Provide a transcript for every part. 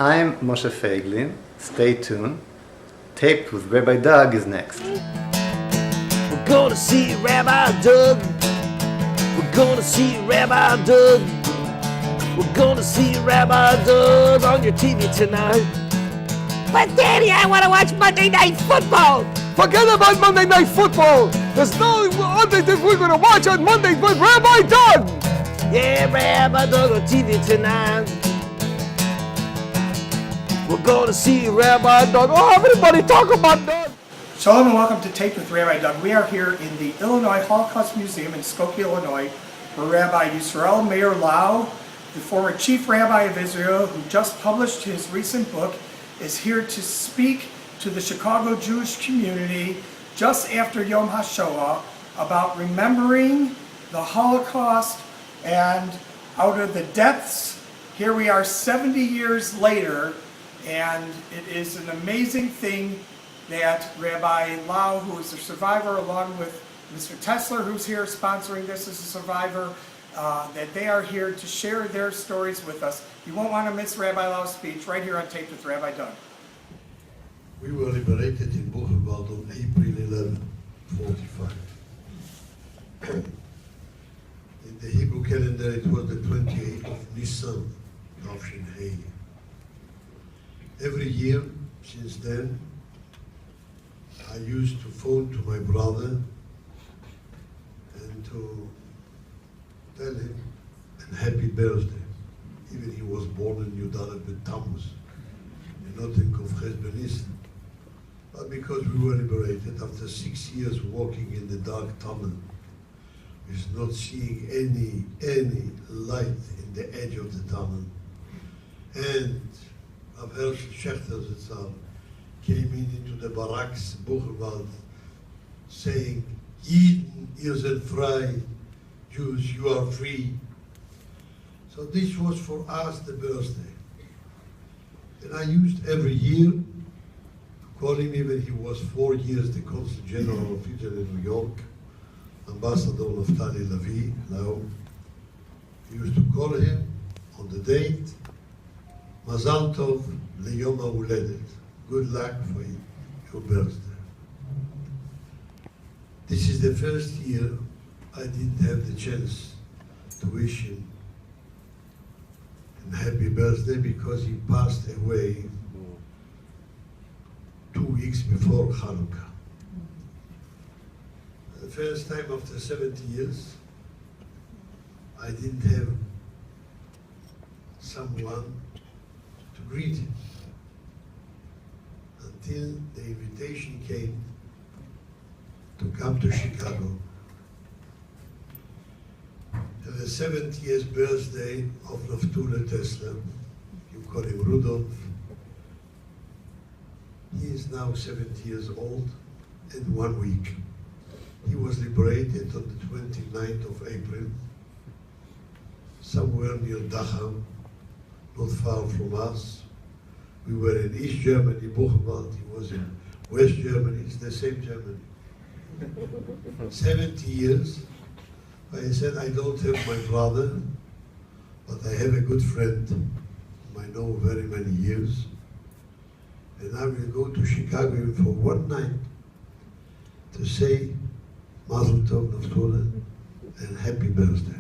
I'm Moshe Feiglin. Stay tuned. Taped with Rabbi Doug is next. We're gonna see Rabbi Doug. We're gonna see Rabbi Doug. We're gonna see Rabbi Doug on your TV tonight. But Daddy, I want to watch Monday Night Football. Forget about Monday Night Football. There's no other thing we're going to watch on Monday but Rabbi Doug. Yeah, Rabbi Doug on TV tonight. We're going to see Rabbi Doug. Oh, everybody talk about Doug. Shalom and welcome to Taped with Rabbi Doug. We are here in the Illinois Holocaust Museum in Skokie, Illinois, where Rabbi Yisrael Meir Lau, the former Chief Rabbi of Israel, who just published his recent book, is here to speak to the Chicago Jewish community just after Yom HaShoah about remembering the Holocaust, and out of the depths, here we are 70 years later, and it is an amazing thing that Rabbi Lau, who is a survivor, along with Mr. Tesler, who's here sponsoring this as a survivor, that they are here to share their stories with us. You won't want to miss Rabbi Lau's speech right here on Tape with Rabbi Doug. We were liberated in Buchenwald on April 11, 45. In the Hebrew calendar, it was the 28th of Nisan, Tafshin Hey. Every year since then, I used to phone to my brother and to tell him a happy birthday. Even he was born in Yudaleh B'Tammuz, not in Kovches Benissan. But because we were liberated, after 6 years walking in the dark tunnel, with not seeing any light in the edge of the tunnel, and Rav Hershel Shechter Zitzal came into the barracks, Buchenwald, saying, Yidden, ihr seid frei, Jews, you are free. So this was for us the birthday. And I used every year to call him, even he was 4 years the Consul General of Israel in New York, Ambassador Naftali Lau. We used to call him on the date, Mazal Tov Leyom HaUledet. Good luck for your birthday. This is the first year I didn't have the chance to wish him a happy birthday because he passed away 2 weeks before Hanukkah. The first time after 70 years, I didn't have someone to greet him until the invitation came to come to Chicago. To the 70th birthday of Naftali Tesler, you call him Rudolph. He is now 70 years old and 1 week. He was liberated on the 29th of April, somewhere near Dachau, not far from us. We were in East Germany, Buchenwald. He was in West Germany. It's the same Germany. 70 years. I said, I don't have my brother, but I have a good friend whom I know very many years. And I will go to Chicago for one night to say Mazel Tov Naftali and happy birthday.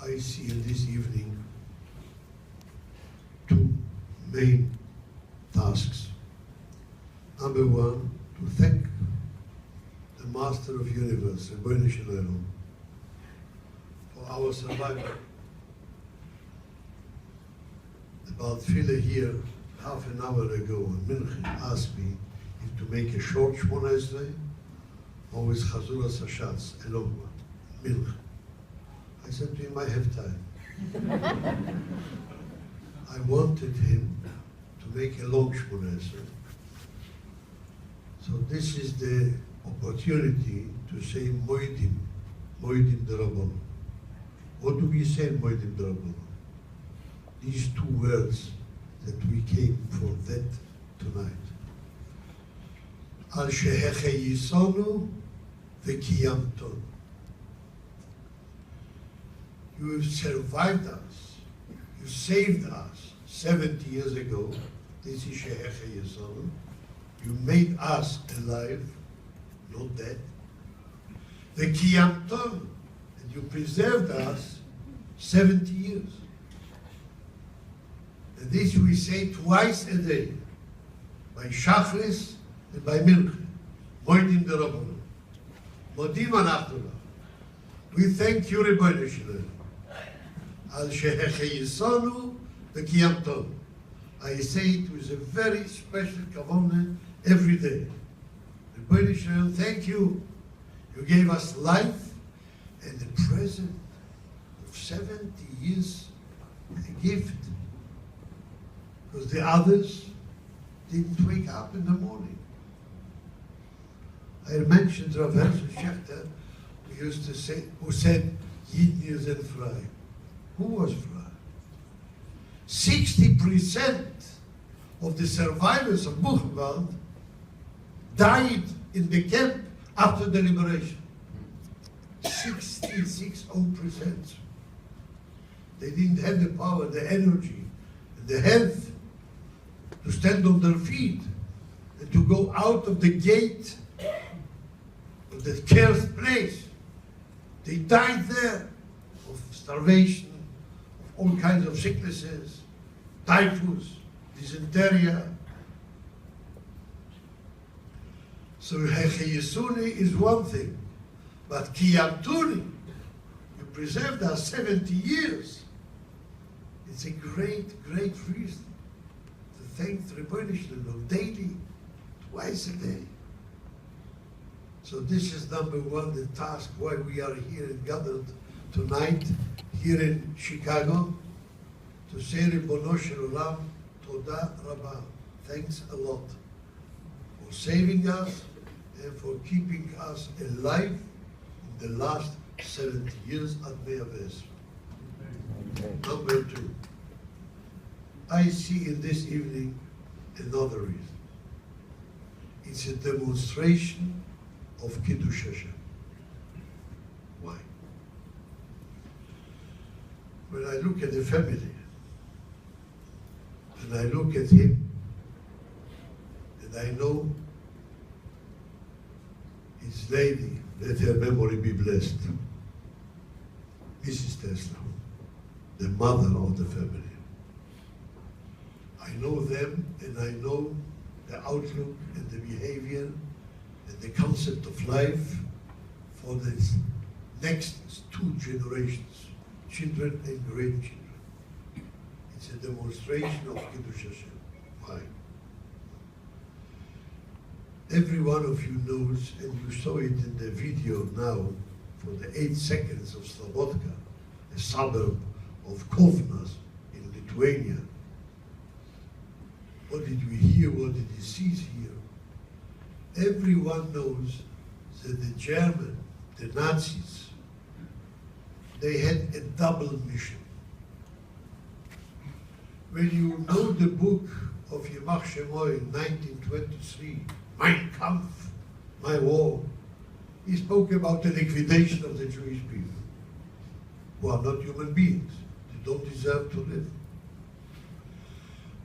I see in this evening two main tasks. Number one, to thank the Master of Universe, Rabbi Shalom, for our survival. About Phila here, half an hour ago, in Mincha, asked me if to make a short Shmona Esrei or with Chazuras Hashatz, a long one, Mincha. I said to him, I have time. I wanted him to make a long Shmona Esrei. So this is the opportunity to say Moedim D'Rabbanan. What do we say Moedim D'Rabbanan? These two words that we came for that tonight. על שהחייסונו וקיימתנו. You have survived us. You saved us 70 years ago. This is שהחייסונו. You made us alive, not dead. וקיימתנו. And you preserved us 70 years. And this we say twice a day, by Shachris and by Mincha. Moedim derabbanan. Modim anachnu lach. We thank you, Rebbeinu Shalom, al shehecheyisonu v'kiyamtonu. I say it with a very special kavanah every day. Rebbeinu Shalom, thank you. You gave us life and the present of 70 years, a gift. Because the others didn't wake up in the morning. I mentioned Rav Herzl Schechter, who used to say, who said, Yidnir sind frei. Who was frei? 60% of the survivors of Buchenwald died in the camp after the liberation. 60%. They didn't have the power, the energy, and the health to stand on their feet and to go out of the gate of the cursed place. They died there of starvation, of all kinds of sicknesses, typhus, dysentery. So Hecheyesuni is one thing, but Kiyamtuni, you preserved us 70 years. It's a great, great reason to thank the Rebbeinu Shalom daily, twice a day. So this is number one, the task why we are here and gathered tonight, here in Chicago, to say Ribono Shel Olam, Toda Rabba. Thanks a lot for saving us and for keeping us alive in the last 70 years at Me'aves. Number two, I see in this evening another reason. It's a demonstration of Kiddush Hashem. Why? When I look at the family, and I look at him, and I know his lady, let her memory be blessed, Mrs. Tesla, the mother of the family. I know them, and I know the outlook and the behavior and the concept of life for the next two generations, children and grandchildren. It's a demonstration of Kiddush Hashem. Why? Every one of you knows, and you saw it in the video now, for the 8 seconds of Slobodka, a suburb of Kovnas in Lithuania. What did we hear? What did we see here? Everyone knows that the German, the Nazis, they had a double mission. When you know the book of Yemach Shemoy in 1923, Mein Kampf, My War, he spoke about the liquidation of the Jewish people, who are not human beings. They don't deserve to live.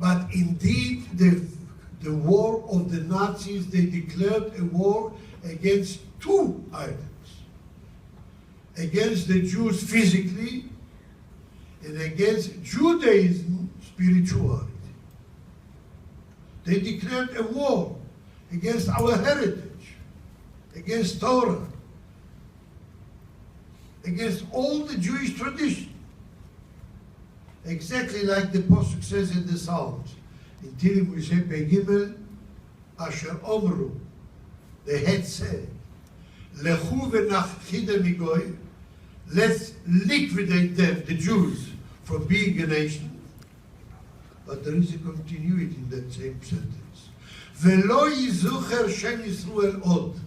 But indeed, the war of the Nazis, they declared a war against two items. Against the Jews physically, and against Judaism spirituality. They declared a war against our heritage, against Torah, against all the Jewish tradition. Exactly like the Pasuk says in the Psalms. In Tilim we say, Begimel, Asher Omru, they had said, Lechu v'nachchidem migoy, let's liquidate them, the Jews, from being a nation. But there is a continuity in that same sentence. V'lo yizucher Shem Yisrael od.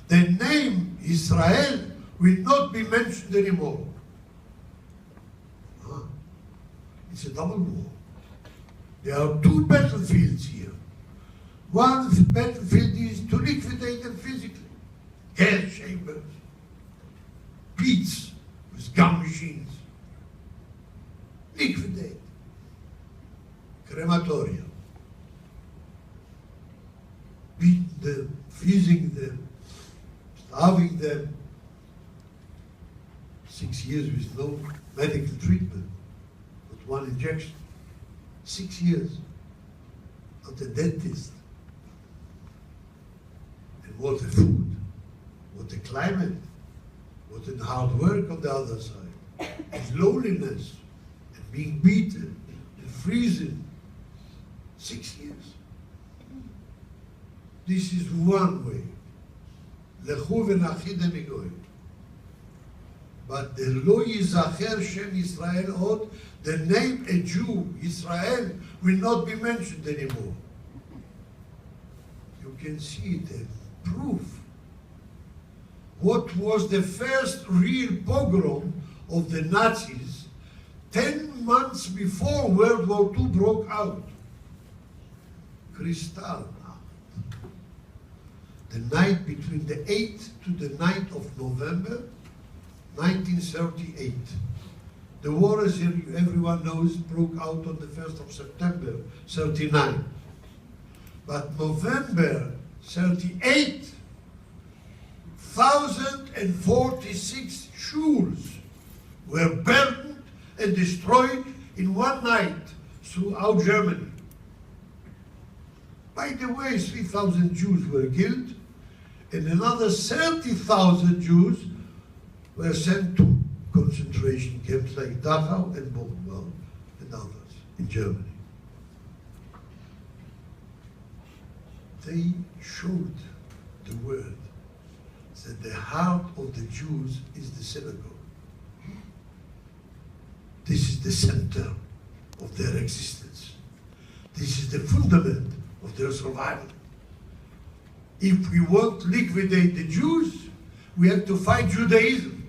The name Israel will not be mentioned anymore. It's a double war. There are two battlefields here. One battlefield is to liquidate them, freezing them, starving them. 6 years with no medical treatment, but one injection. 6 years. Not a dentist. And what the food, what the climate, what the hard work on the other side, and loneliness, and being beaten, and freezing. 6 years. This is one way. Lechu v'nachidem migoyim. But the lo yizacher Shem Yisrael od, the name a Jew, Israel, will not be mentioned anymore. You can see the proof. What was the first real pogrom of the Nazis 10 months before World War II broke out? Kristallnacht. The night between the 8th to the 9th of November, 1938. The war, as everyone knows, broke out on the 1st of September, 39. But November 38, 1,046 shuls were burned and destroyed in one night throughout Germany. By the way, 3,000 Jews were killed, and another 30,000 Jews were sent to concentration camps like Dachau and Buchenwald and others in Germany. They showed the world that the heart of the Jews is the synagogue. This is the center of their existence. This is the fundament of their survival. If we want to liquidate the Jews, we have to fight Judaism.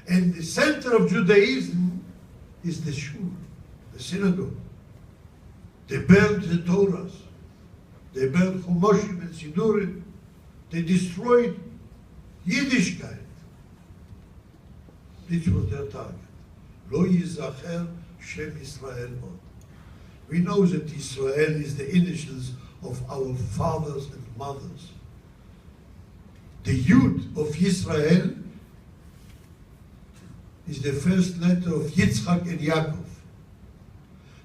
And the center of Judaism is the shul, the synagogue. They burned the Torahs. They burned Chumoshim and Sidurim. They destroyed Yiddishkeit. This was their target. Lo yizacher Shem Yisrael od. We know that Israel is the initials of our fathers and mothers. The Yud of Israel is the first letter of Yitzchak and Yaakov.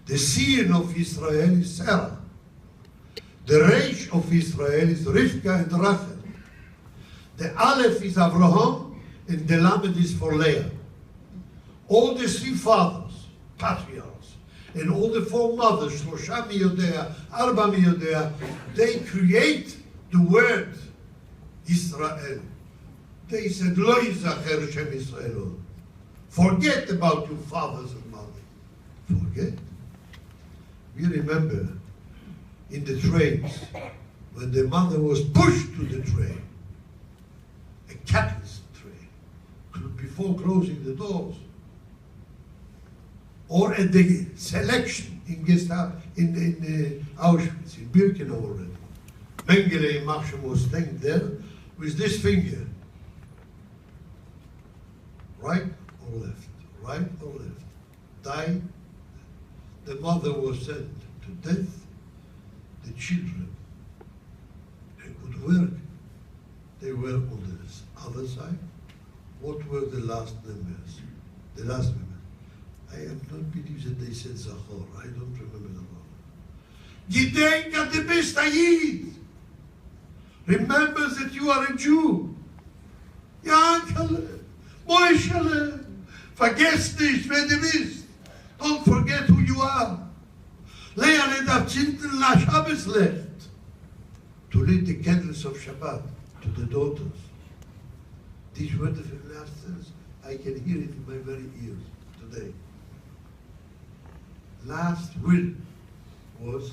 The Sin of Israel is Sarah. The Reish of Israel is Rivka and Rachel. The Aleph is Avraham, and the Lamed is for Leah. All the three fathers, patriarchs, and all the four mothers, Shlosha miyodea, Arba miyodea, they create the word Israel. They said, Lo yizacher Shem Yisrael. Forget about your fathers and mothers. Forget. We remember in the trains when the mother was pushed to the train, a capitalist train, before closing the doors, or at the selection in Gestapo, in Auschwitz, in Birkenau already. Mengele in Marsham was standing there with this finger, right or left, right or left. Died. The mother was sent to death. The children, they could work. They were on the other side. What were the last members? The last members. I am not believe that they said Zachor. I don't remember the word. Gedenk an du bist a Yid. Remember that you are a Jew. Yankele, Moishele, vergesst nicht, wer du bist. Don't forget who you are. Lerne das Zinten la Shabbos left. To light the candles of Shabbat to the daughters. These words of the last sentence, I can hear it in my very ears today. Last will was,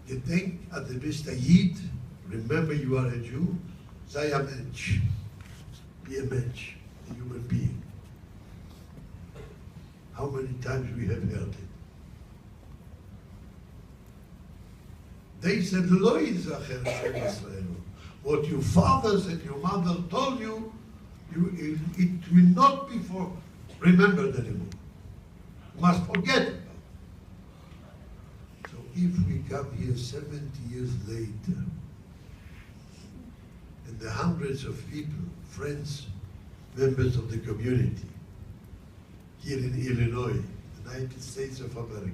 gedenk an du bist a Yid, remember you are a Jew, sei a Mensch. Be a Mensch, a human being. How many times we have heard it? They said, Lo yizacher Shem Yisrael. What your fathers and your mother told you, it will not be remembered anymore. You must forget about it. So if we come here 70 years later, and the hundreds of people, friends, members of the community, here in Illinois, United States of America,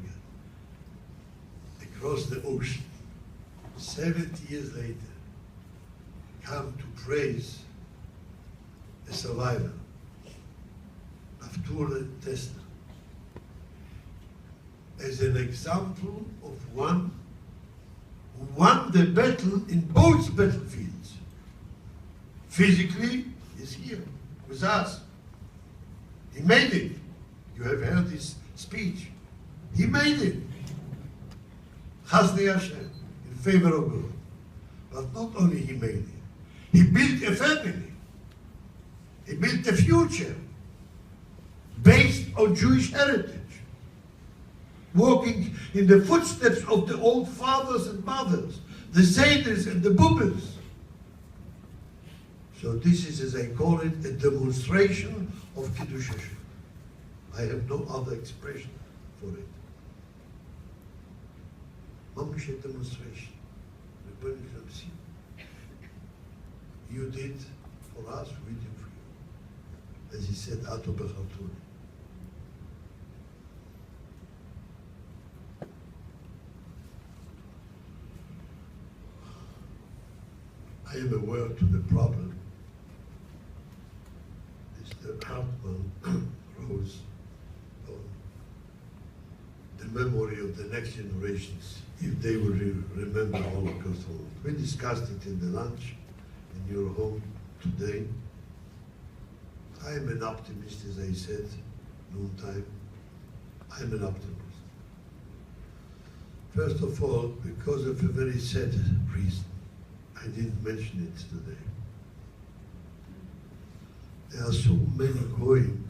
across the ocean, 70 years later, come to praise a survivor, Arthur Tessner, as an example of one who won the battle in both battlefields. Physically, he's here with us. He made it. You have heard his speech. He made it. Chasdei Hashem, in favor of God. But not only he made it, he built a family. He built a future based on Jewish heritage, walking in the footsteps of the old fathers and mothers, the Zayders and the Bubbers. So this is, as I call it, a demonstration of Kiddush Hashem. I have no other expression for it. Mamish a demonstration. You did for us, we did for you. As he said, Ato Bechatuni. I am aware to the problem. Mr. Hartman rose on the memory of the next generations, if they will remember Holocaust. We discussed it in the lunch in your home today. I am an optimist, as I said, noontime. I am an optimist. First of all, because of a very sad reason. I didn't mention it today. There are so many goyim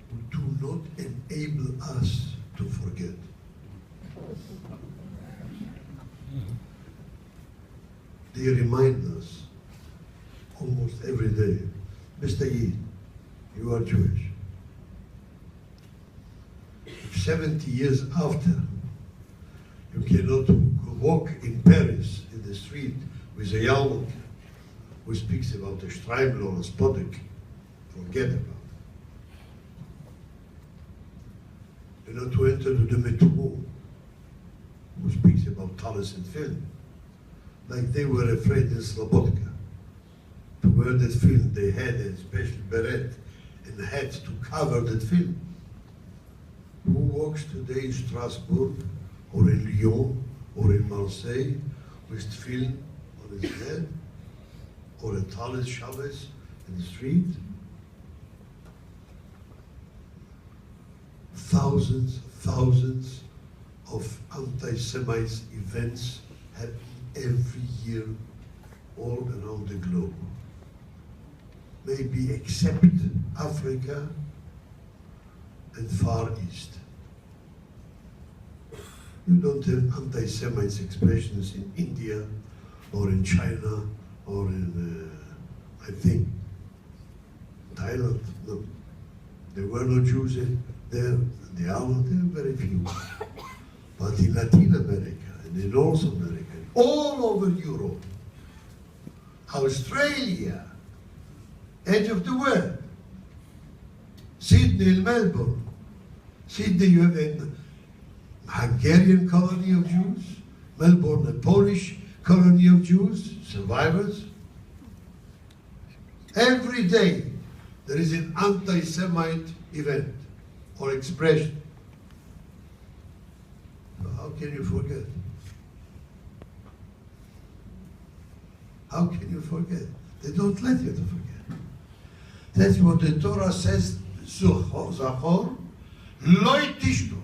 who do not enable us to forget. They remind us almost every day, Mr. Yid, you are Jewish. If 70 years after, you cannot walk in Paris in the street with a yarmulke who speaks about a Streimel or a Spodek, forget about it. You know, to enter the metro who speaks about tallis and film, like they were afraid in Slobodka. To wear that film, they had a special beret and hat to cover that film. Who walks today in Strasbourg or in Lyon or in Marseille with tefillin on his head or a talis Shabbos in the street? Thousands of anti-Semite events happen every year all around the globe. Maybe except Africa and Far East. You don't have anti-Semite expressions in India or in China or in, I think, Thailand. No. There were no Jews there. There are not there, very few. But in Latin America and in North America, all over Europe, Australia, edge of the world, Sydney and Melbourne. Sydney, you have a Hungarian colony of Jews, Melbourne, a Polish colony of Jews, survivors. Every day there is an anti-Semite event or expression. So how can you forget? How can you forget? They don't let you to forget. That's what the Torah says, Zachor, Loi Tishnuch.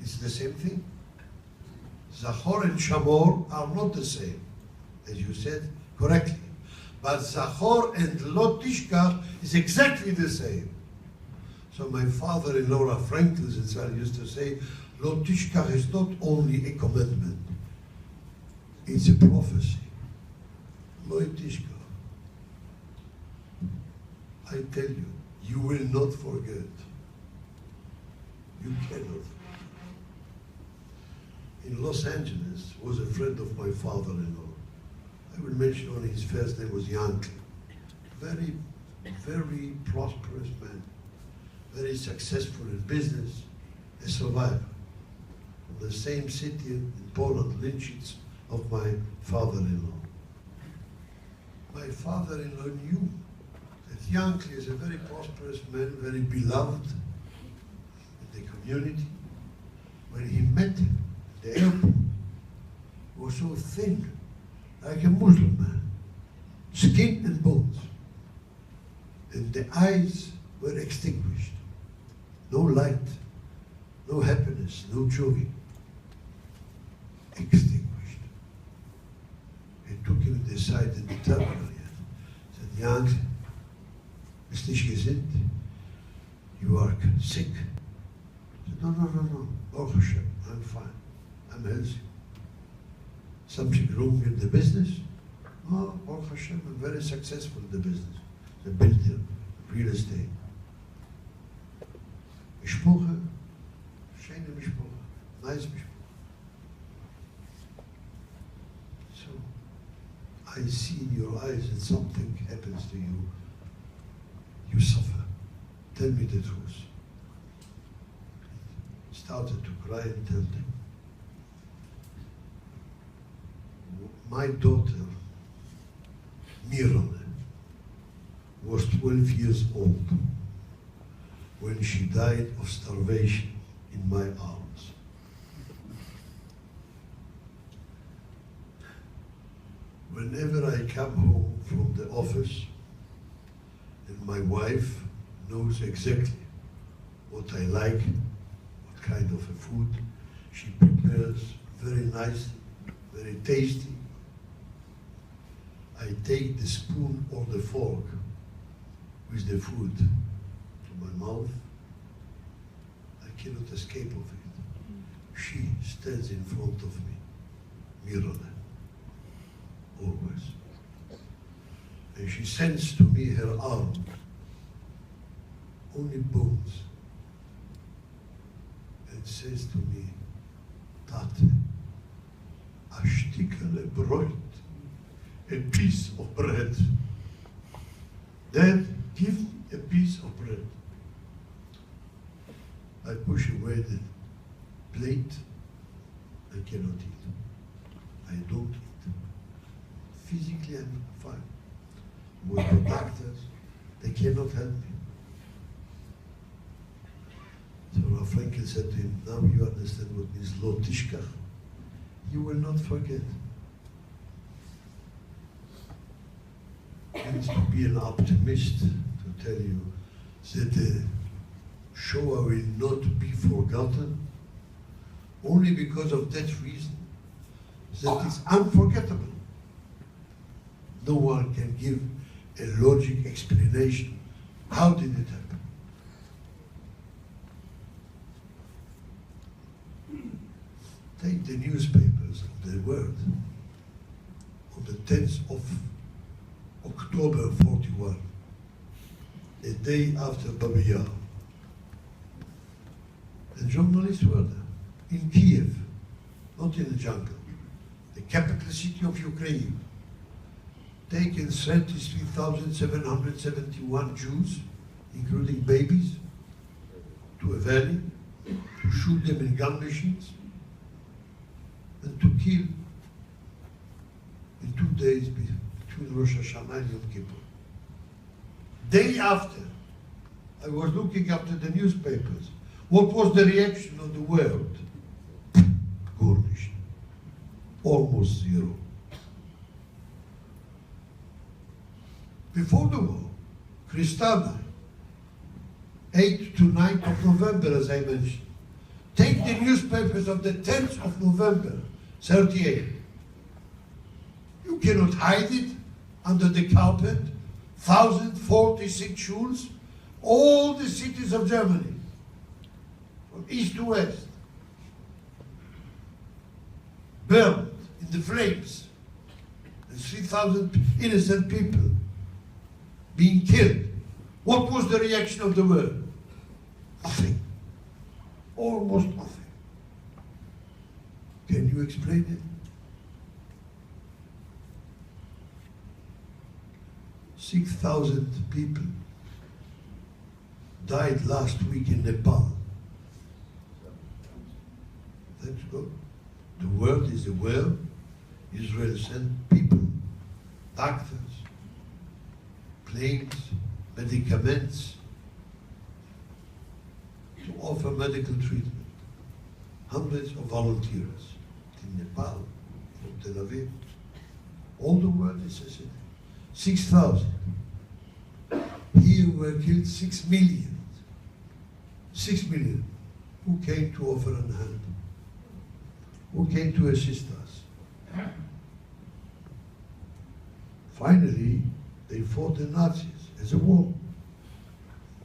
It's the same thing. Zachor and Shamor are not the same, as you said correctly. But Zachor and Lo Tishkach is exactly the same. So my father-in-law, Rav Frankel, used to say, Lo Tishkach is not only a commandment, it's a prophecy. Lo Tishkach. I tell you, you will not forget. You cannot forget. In Los Angeles was a friend of my father-in-law, I will mention only his first name was Yankee. Very, very prosperous man, very successful in business, a survivor. From the same city in Poland, Lynchitz, of my father-in-law. My father-in-law knew that Yankee is a very prosperous man, very beloved in the community. When he met him at the airport, he was so thin, like a Muslim man, skin and bones. And the eyes were extinguished. No light, no happiness, no joy. Extinguished. He took him aside in the terminal yet. Said, Jan, bist nicht gesinnt? You are sick. He said, no. Baruch Hashem, I'm fine. I'm healthy. Something wrong in the business? Oh, Baruch Hashem, I'm very successful in the business. The builder, real estate. Mishpoche, schöne Mishpoche, nice Mishpoche. So, I see in your eyes that something happens to you. You suffer. Tell me the truth. Started to cry and tell them. My daughter, Mirone, was 12 years old when she died of starvation in my arms. Whenever I come home from the office, and my wife knows exactly what I like, what kind of a food, she prepares very nice, very tasty. I take the spoon or the fork with the food to my mouth. I cannot escape of it. She stands in front of me, Mirone, always. And she sends to me her arm, only bones, and says to me, Tate, a stickerle Brot, a piece of bread. Dad, give me a piece of bread. I push away the plate. I cannot eat. I don't eat. Physically, I'm fine. With the doctors, they cannot help me. So Rav Frankel said to him, now you understand what means lo tishkach. You will not forget. It means to be an optimist, to tell you that the Shoah will not be forgotten only because of that reason, that it's unforgettable. No one can give a logic explanation. How did it happen? Take the newspapers of the world. On the 10th of October 41, the day after Babi Yar, the journalists were there, in Kiev, not in the jungle, the capital city of Ukraine, taken 33,771 Jews, including babies, to a valley, to shoot them in gun machines, and to kill in 2 days between Rosh Hashanah and Yom Kippur. Day after, I was looking after the newspapers. What was the reaction of the world? Garnished. Almost zero. Before the war, Kristallnacht, 8th to 9th of November, as I mentioned. Take the newspapers of the 10th of November, 38. You cannot hide it under the carpet. 1,046 shuls, all the cities of Germany, from east to west, burned in the flames. And 3,000 innocent people being killed. What was the reaction of the world? Nothing. Almost nothing. Can you explain it? 6,000 people died last week in Nepal. Thanks God. The world is aware. Israel sent people, doctors, planes, medicaments to offer medical treatment. Hundreds of volunteers in Nepal, from Tel Aviv. All the world is assisting. 6,000. Here were killed 6 million. 6 million. Who came to offer a hand? Who came to assist us? Finally, they fought the Nazis as a war.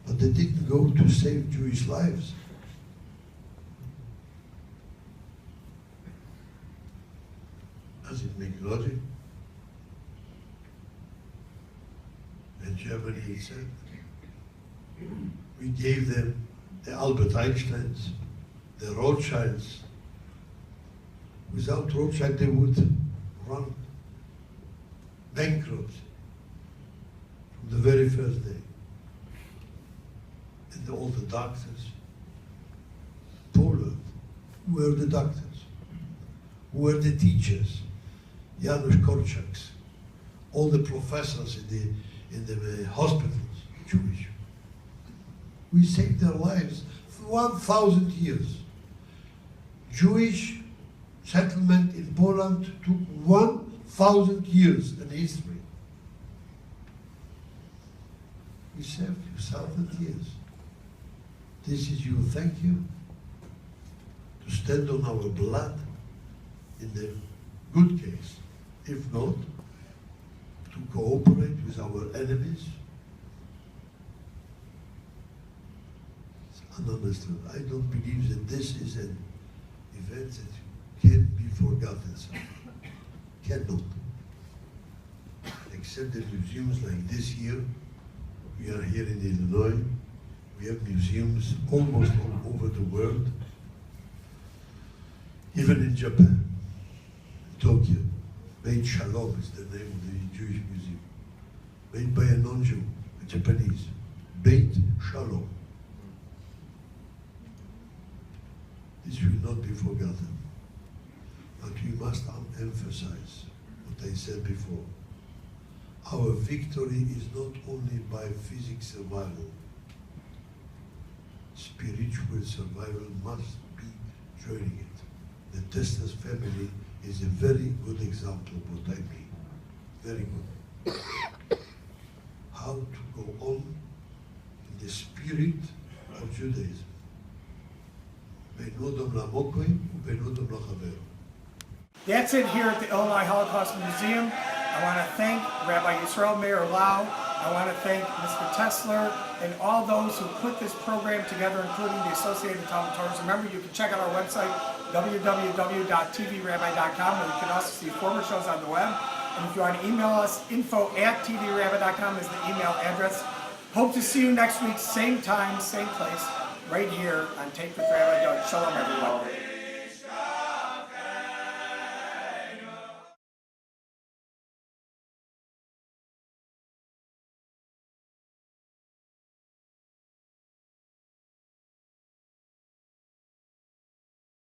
But they didn't go to save Jewish lives. Does it make logic? And Germany itself. We gave them the Albert Einsteins, the Rothschilds. Without Rothschild, they would run bankrupt from the very first day. And all the doctors. Poland, who were the doctors? Who were the teachers? Janusz Korczaks, all the professors in the hospitals, Jewish. We saved their lives for 1,000 years. Jewish settlement in Poland took 1,000 years in history. We saved you 1,000 years. This is your thank you to stand on our blood in the good case. If not, to cooperate with our enemies. It's ununderstood. I don't believe that this is an event that can be forgotten. Cannot. Except that museums like this here, we are here in Illinois, we have museums almost all over the world, even in Japan, Tokyo. Beit Shalom is the name of the Jewish museum. Made by a non-Jew, a Japanese. Beit Shalom. This will not be forgotten. But we must emphasize what I said before. Our victory is not only by physical survival. Spiritual survival must be joining it. The Testas family is a very good example of what I mean. Very good. How to go on in the spirit of Judaism. That's it here at the Illinois Holocaust Museum. I want to thank Rabbi Yisrael Meir Lau. I want to thank Mr. Tesler and all those who put this program together, including the Associated Talmud Torahs. Remember, you can check out our website, www.tvrabbi.com, where you can also see former shows on the web. And if you want to email us, info@tvrabbi.com is the email address. Hope to see you next week, same time, same place, right here on Tape with Rabbi Doug. Shalom, everyone.